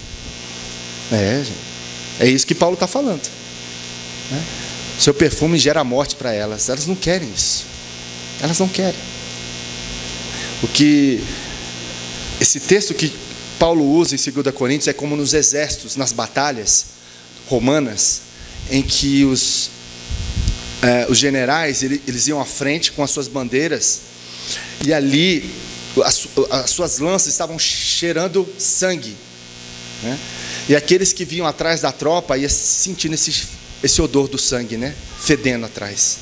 A: É isso que Paulo está falando. Né? Seu perfume gera morte para elas. Elas não querem isso. Elas não querem. Esse texto que Paulo usa em 2 Coríntios é como nos exércitos, nas batalhas romanas, em que os generais eles iam à frente com as suas bandeiras, e ali as suas lanças estavam cheirando sangue, né? E aqueles que vinham atrás da tropa iam sentindo esse odor do sangue, né? Fedendo atrás.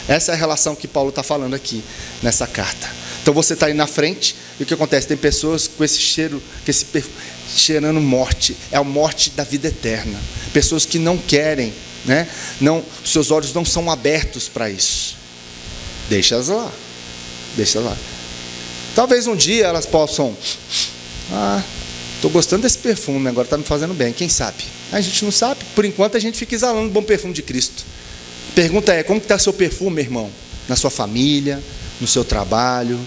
A: Essa é a relação que Paulo está falando aqui nessa carta. Então você está aí na frente, e o que acontece? Tem pessoas com esse cheiro, cheirando morte, é a morte da vida eterna. Pessoas que não querem, né? Não, seus olhos não são abertos para isso. Deixa-as lá. Talvez um dia elas possam, estou gostando desse perfume, agora está me fazendo bem, quem sabe? A gente não sabe, por enquanto a gente fica exalando o bom perfume de Cristo. A pergunta é, como está seu perfume, meu irmão? Na sua família, no seu trabalho?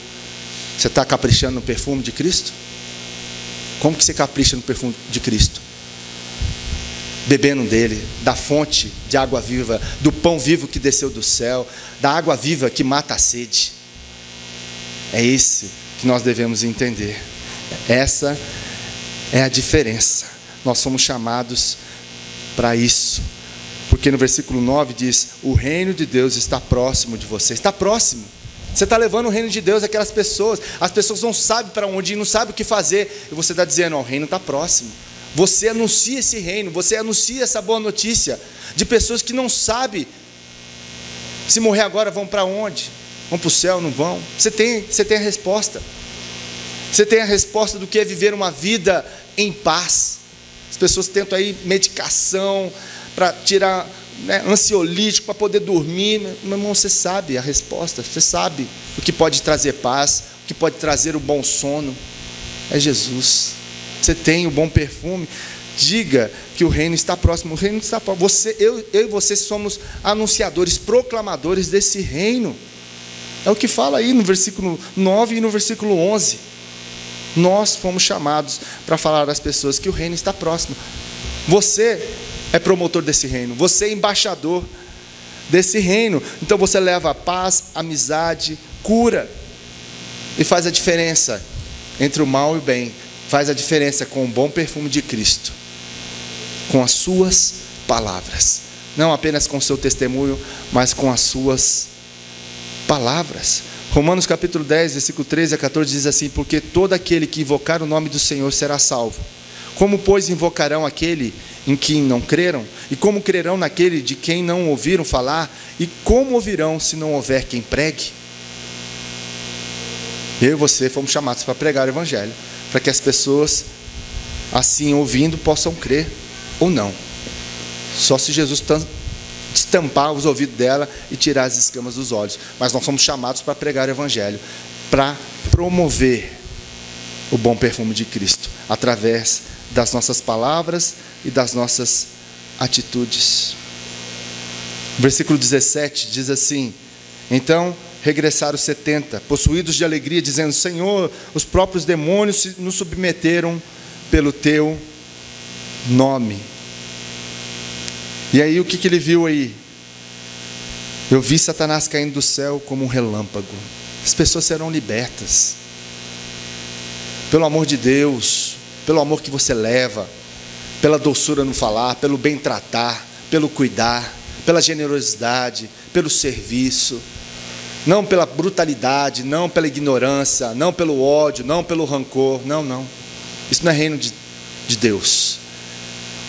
A: Você está caprichando no perfume de Cristo? Como que você capricha no perfume de Cristo? Bebendo dele, da fonte de água viva, do pão vivo que desceu do céu, da água viva que mata a sede. É isso que nós devemos entender. Essa é a diferença. Nós somos chamados para isso. Porque no versículo 9 diz, o reino de Deus está próximo de você. Está próximo. Você está levando o reino de Deus àquelas pessoas. As pessoas não sabem para onde ir, não sabem o que fazer. E você está dizendo, o reino está próximo. Você anuncia esse reino, você anuncia essa boa notícia de pessoas que não sabem se morrer agora vão para onde? Vão para o céu, não vão? Você tem a resposta. Você tem a resposta do que é viver uma vida em paz. As pessoas tentam aí medicação para tirar, né, ansiolítico para poder dormir. Meu irmão, você sabe a resposta. Você sabe o que pode trazer paz, o que pode trazer o bom sono. É Jesus. Você tem o bom perfume. Diga que o reino está próximo. O reino está próximo. Eu e você somos anunciadores, proclamadores desse reino. É o que fala aí no versículo 9 e no versículo 11. Nós fomos chamados para falar às pessoas que o reino está próximo. Você é promotor desse reino. Você é embaixador desse reino. Então você leva paz, amizade, cura. E faz a diferença entre o mal e o bem. Faz a diferença com o bom perfume de Cristo, com as suas palavras, não apenas com o seu testemunho, mas com as suas palavras. Romanos capítulo 10, versículo 13 a 14 diz assim, porque todo aquele que invocar o nome do Senhor será salvo. Como, pois, invocarão aquele em quem não creram? E como crerão naquele de quem não ouviram falar? E como ouvirão se não houver quem pregue? Eu e você fomos chamados para pregar o evangelho, para que as pessoas, assim ouvindo, possam crer ou não. Só se Jesus destampar os ouvidos dela e tirar as escamas dos olhos. Mas nós somos chamados para pregar o Evangelho, para promover o bom perfume de Cristo, através das nossas palavras e das nossas atitudes. O versículo 17 diz assim: então regressaram os 70, possuídos de alegria, dizendo: Senhor, os próprios demônios nos submeteram pelo teu nome. E aí o que ele viu aí? Eu vi Satanás caindo do céu como um relâmpago. As pessoas serão libertas pelo amor de Deus, pelo amor que você leva, pela doçura no falar, pelo bem tratar, pelo cuidar, pela generosidade, pelo serviço, não pela brutalidade, não pela ignorância, não pelo ódio, não pelo rancor. Não, isso não é reino de Deus.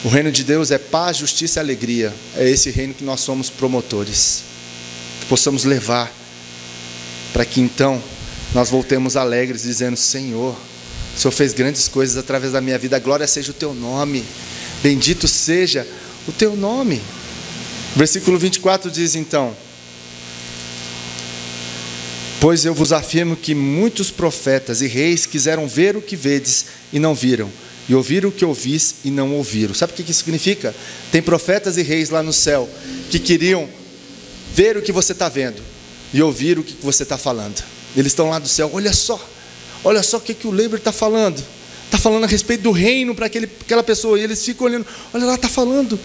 A: O reino de Deus é paz, justiça e alegria. É esse reino que nós somos promotores, que possamos levar, para que então nós voltemos alegres, dizendo: Senhor, o Senhor fez grandes coisas através da minha vida, glória seja o teu nome, bendito seja o teu nome. Versículo 24 diz então: pois eu vos afirmo que muitos profetas e reis quiseram ver o que vedes e não viram, e ouvir o que ouvis e não ouviram. Sabe o que isso significa? Tem profetas e reis lá no céu que queriam ver o que você está vendo e ouvir o que você está falando. Eles estão lá do céu: olha só o que o Leber está falando. Está falando a respeito do reino para aquela pessoa. E eles ficam olhando: olha lá, está falando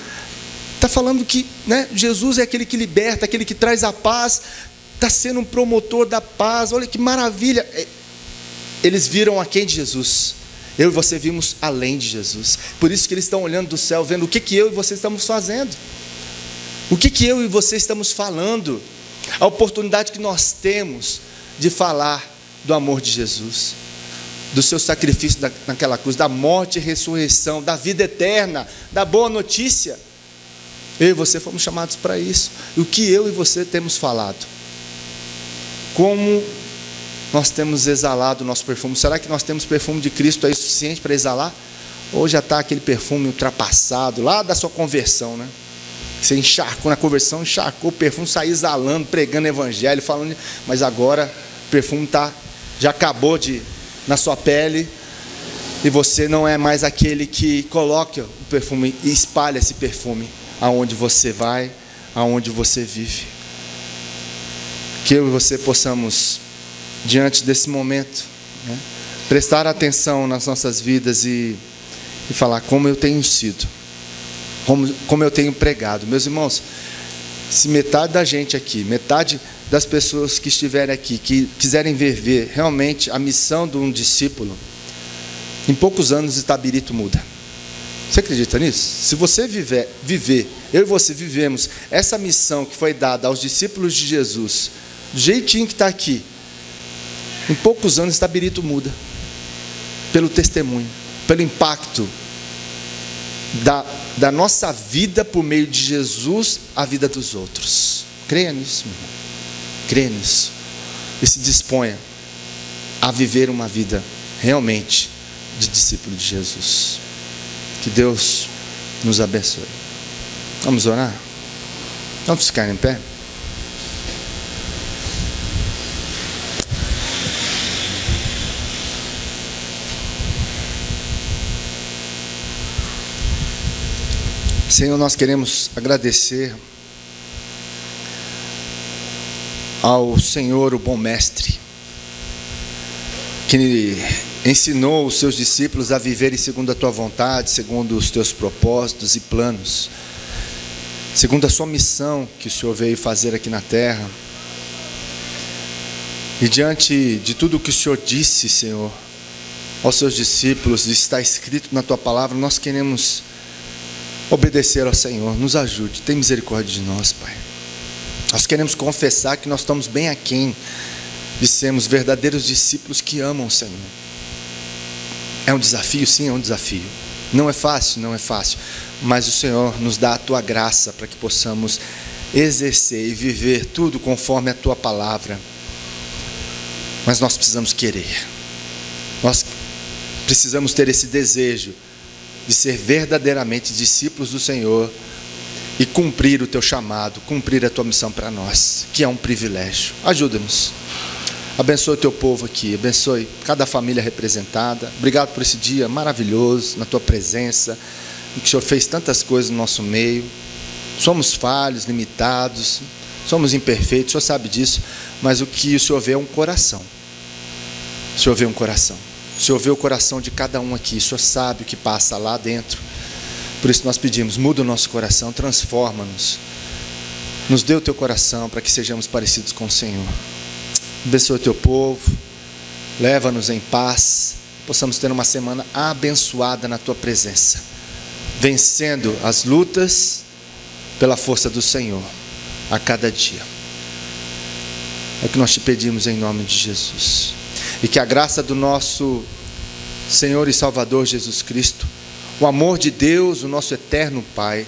A: que, né, Jesus é aquele que liberta, aquele que traz a paz, está sendo um promotor da paz. Olha que maravilha. Eles viram aquém de Jesus. Eu e você vimos além de Jesus. Por isso que eles estão olhando do céu, vendo o que eu e você estamos fazendo, o que eu e você estamos falando, a oportunidade que nós temos de falar do amor de Jesus, do seu sacrifício naquela cruz, da morte e ressurreição, da vida eterna, da boa notícia. Eu e você fomos chamados para isso. E o que eu e você temos falado? Como nós temos exalado o nosso perfume? Será que nós temos perfume de Cristo aí suficiente para exalar? Ou já está aquele perfume ultrapassado, lá da sua conversão, né? Você encharcou na conversão, encharcou o perfume, saiu exalando, pregando evangelho, falando, mas agora o perfume já acabou na sua pele, e você não é mais aquele que coloca o perfume e espalha esse perfume aonde você vai, aonde você vive. Que eu e você possamos, diante desse momento, né, prestar atenção nas nossas vidas e falar: como eu tenho sido, como eu tenho pregado. Meus irmãos, se metade da gente aqui, metade das pessoas que estiverem aqui, que quiserem viver realmente a missão de um discípulo, em poucos anos Itabirito muda. Você acredita nisso? Se você viver, eu e você vivemos essa missão que foi dada aos discípulos de Jesus, do jeitinho que está aqui, em poucos anos Itabirito muda, pelo testemunho, pelo impacto da nossa vida por meio de Jesus, a vida dos outros. Creia nisso, meu irmão. Creia nisso. E se disponha a viver uma vida realmente de discípulo de Jesus. Que Deus nos abençoe. Vamos orar? Vamos ficar em pé? Senhor, nós queremos agradecer ao Senhor, o bom mestre, que ensinou os seus discípulos a viverem segundo a tua vontade, segundo os teus propósitos e planos, segundo a sua missão que o Senhor veio fazer aqui na terra. E diante de tudo o que o Senhor disse, Senhor, aos seus discípulos, está escrito na tua palavra, nós queremos obedecer ao Senhor. Nos ajude, tem misericórdia de nós, Pai. Nós queremos confessar que nós estamos bem aquém de sermos verdadeiros discípulos que amam o Senhor. É um desafio? Sim, é um desafio. Não é fácil, mas o Senhor nos dá a tua graça para que possamos exercer e viver tudo conforme a tua palavra. Mas nós precisamos querer, nós precisamos ter esse desejo de ser verdadeiramente discípulos do Senhor e cumprir o teu chamado, cumprir a tua missão para nós, que é um privilégio. Ajuda-nos. Abençoe o teu povo aqui, abençoe cada família representada. Obrigado por esse dia maravilhoso, na tua presença, em que o Senhor fez tantas coisas no nosso meio. Somos falhos, limitados, somos imperfeitos, o Senhor sabe disso, mas o que o Senhor vê é um coração. O Senhor vê um coração. O Senhor vê o coração de cada um aqui, o Senhor sabe o que passa lá dentro. Por isso nós pedimos, muda o nosso coração, transforma-nos. Nos dê o teu coração para que sejamos parecidos com o Senhor. Abençoa o teu povo, leva-nos em paz, possamos ter uma semana abençoada na tua presença, vencendo as lutas pela força do Senhor a cada dia. É o que nós te pedimos em nome de Jesus. E que a graça do nosso Senhor e Salvador Jesus Cristo, o amor de Deus, o nosso eterno Pai,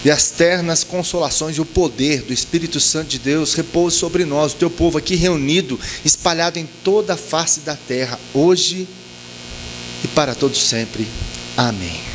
A: e as ternas consolações e o poder do Espírito Santo de Deus repouse sobre nós, o teu povo aqui reunido, espalhado em toda a face da terra, hoje e para todos sempre. Amém.